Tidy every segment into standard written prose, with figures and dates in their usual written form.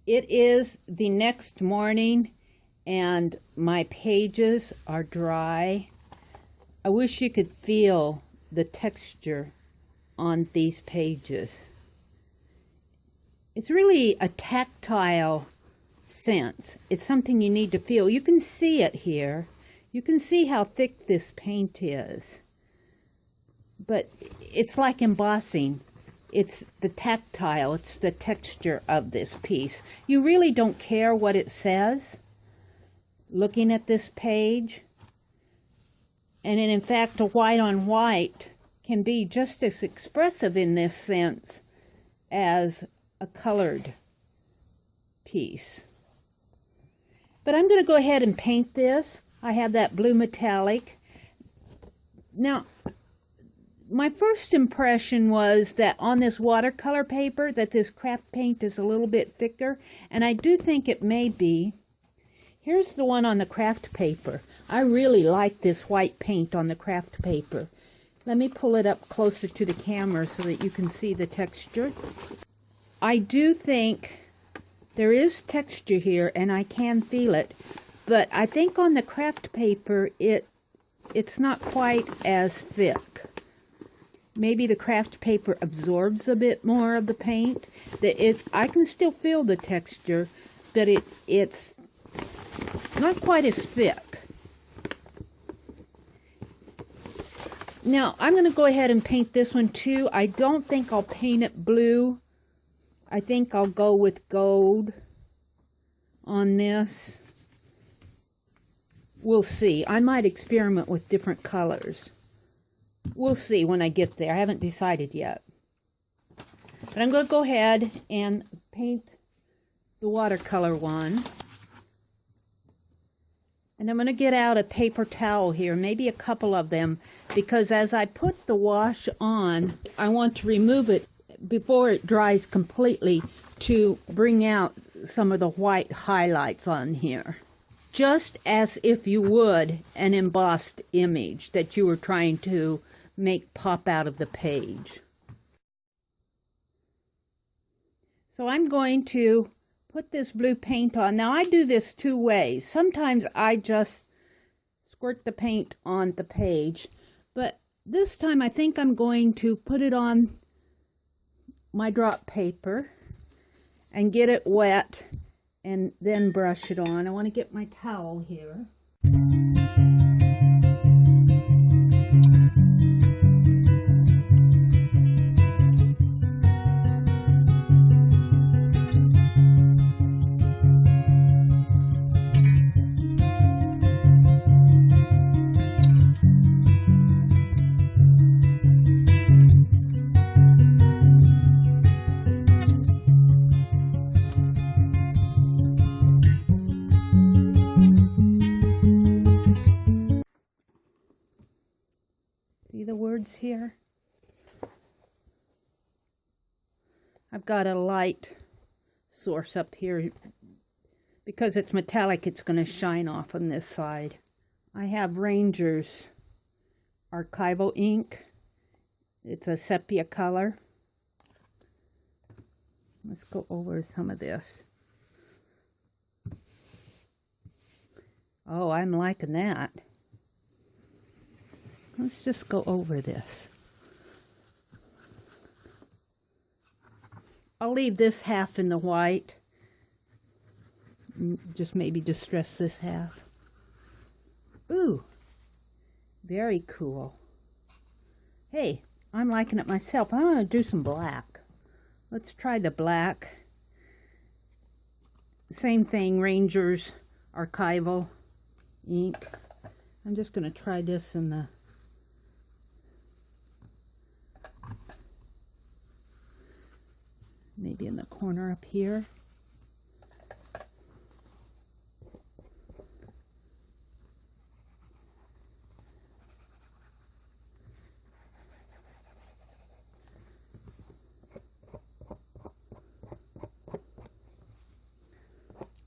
It is the next morning and my pages are dry. I wish you could feel the texture on these pages. It's really a tactile sense. It's something you need to feel. You can see it here. You can see how thick this paint is. But it's like embossing. It's the tactile, it's the texture of this piece. You really don't care what it says looking at this page. And in fact, a white on white can be just as expressive in this sense as a colored piece. But I'm going to go ahead and paint this. I have that blue metallic. Now, my first impression was that on this watercolor paper that this craft paint is a little bit thicker, and I do think it may be. Here's the one on the craft paper. I really like this white paint on the craft paper. Let me pull it up closer to the camera so that you can see the texture. I do think there is texture here and I can feel it, but I think on the craft paper it's not quite as thick. Maybe the craft paper absorbs a bit more of the paint. I can still feel the texture, but it's not quite as thick. Now, I'm going to go ahead and paint this one too. I don't think I'll paint it blue. I think I'll go with gold on this. We'll see. I might experiment with different colors. We'll see when I get there. I haven't decided yet. But I'm going to go ahead and paint the watercolor one. And I'm going to get out a paper towel here, maybe a couple of them, because as I put the wash on, I want to remove it before it dries completely to bring out some of the white highlights on here. Just as if you would an embossed image that you were trying to make pop out of the page. So I'm going to put this blue paint on. Now I do this two ways. Sometimes I just squirt the paint on the page, but this time I think I'm going to put it on my drop paper and get it wet and then brush it on. I want to get my towel here. See the words here? I've got a light source up here. Because it's metallic, it's going to shine off on this side. I have Ranger's archival ink. It's a sepia color. Let's go over some of this. Oh, I'm liking that. Let's just go over this. I'll leave this half in the white. Just maybe distress this half. Ooh, very cool. Hey, I'm liking it myself. I'm going to do some black. Let's try the black. Same thing, Ranger's archival ink. I'm just going to try this in the maybe in the corner up here.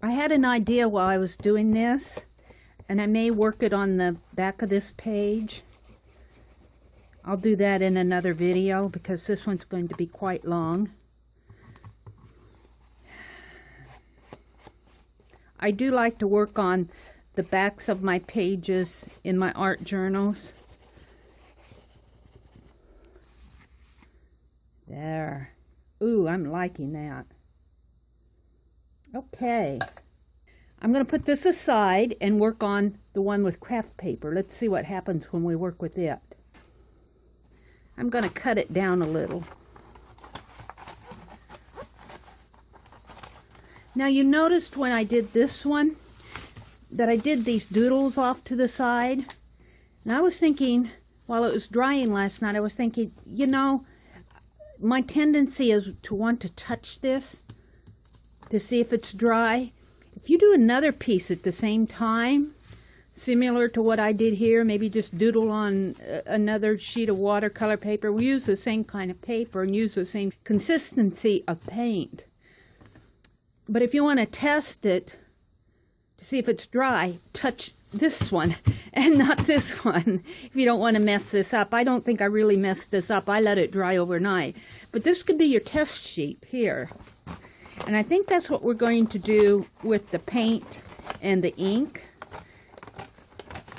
I had an idea while I was doing this, and I may work it on the back of this page. I'll do that in another video because this one's going to be quite long. I do like to work on the backs of my pages in my art journals. There. Ooh, I'm liking that. Okay. I'm going to put this aside and work on the one with craft paper. Let's see what happens when we work with it. I'm going to cut it down a little. Now you noticed when I did this one that I did these doodles off to the side. And I was thinking, while it was drying last night, I was thinking, you know, my tendency is to want to touch this to see if it's dry. If you do another piece at the same time, similar to what I did here, maybe just doodle on another sheet of watercolor paper. We use the same kind of paper and use the same consistency of paint. But if you want to test it to see if it's dry, touch this one and not this one if you don't want to mess this up. I don't think I really messed this up. I let it dry overnight. But this could be your test sheet here. And I think that's what we're going to do with the paint and the ink.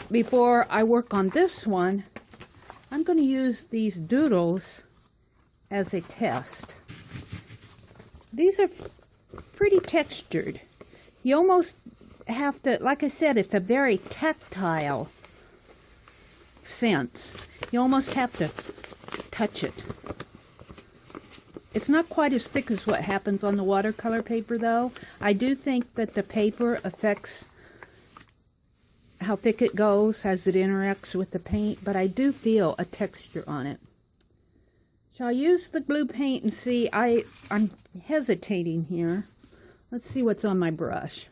Before I work on this one, I'm going to use these doodles as a test. These are pretty textured. You almost have to, like I said, it's a very tactile sense. You almost have to touch it. It's not quite as thick as what happens on the watercolor paper, though. I do think that the paper affects how thick it goes as it interacts with the paint, but I do feel a texture on it. Shall I use the glue paint and see? I'm hesitating here. Let's see what's on my brush.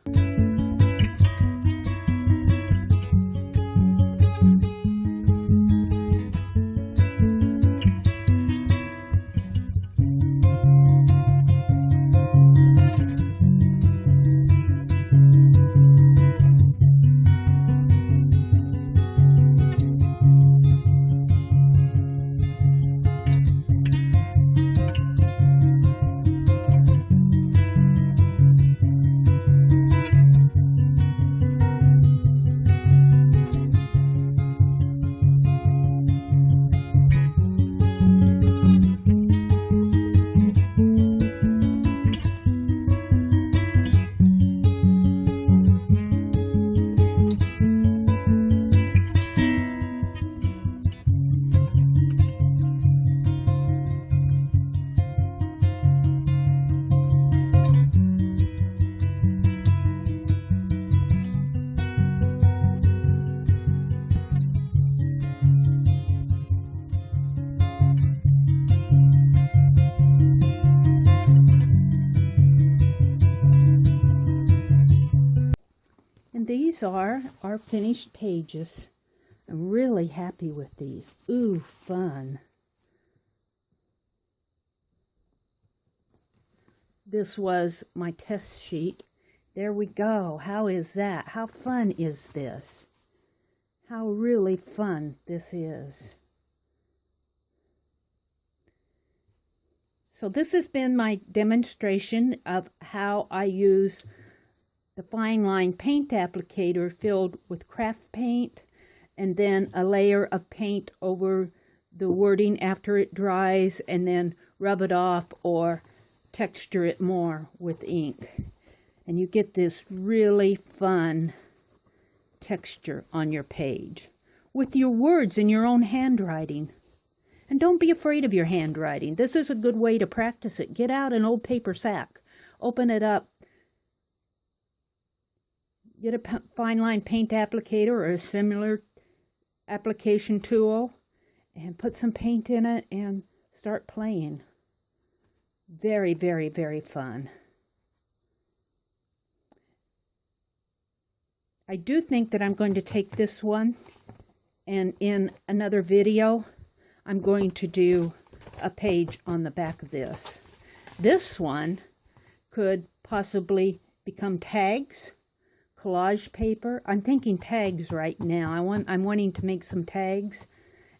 These are our finished pages. I'm really happy with these. Ooh, fun. This was my test sheet. There we go. How is that? How fun is this? How really fun this is. So this has been my demonstration of how I use the Fineline Paint Applicator filled with craft paint, and then a layer of paint over the wording after it dries, and then rub it off or texture it more with ink. And you get this really fun texture on your page with your words in your own handwriting. And don't be afraid of your handwriting. This is a good way to practice it. Get out an old paper sack, open it up, get a Fineline Paint Applicator or a similar application tool and put some paint in it and start playing. Very, very, very fun. I do think that I'm going to take this one, and in another video I'm going to do a page on the back of this. This one could possibly become tags, collage paper. I'm thinking tags right now. I'm wanting to make some tags,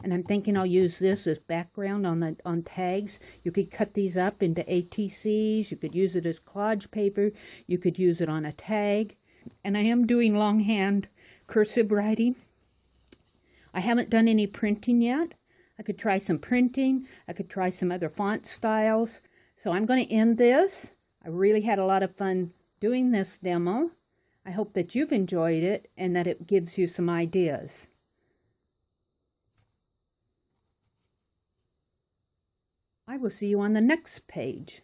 and I'm thinking I'll use this as background on tags. You could cut these up into ATCs. You could use it as collage paper. You could use it on a tag. and I am doing longhand cursive writing. I haven't done any printing yet. I could try some printing. I could try some other font styles. So I'm going to end this. I really had a lot of fun doing this demo. I hope that you've enjoyed it and that it gives you some ideas. I will see you on the next page.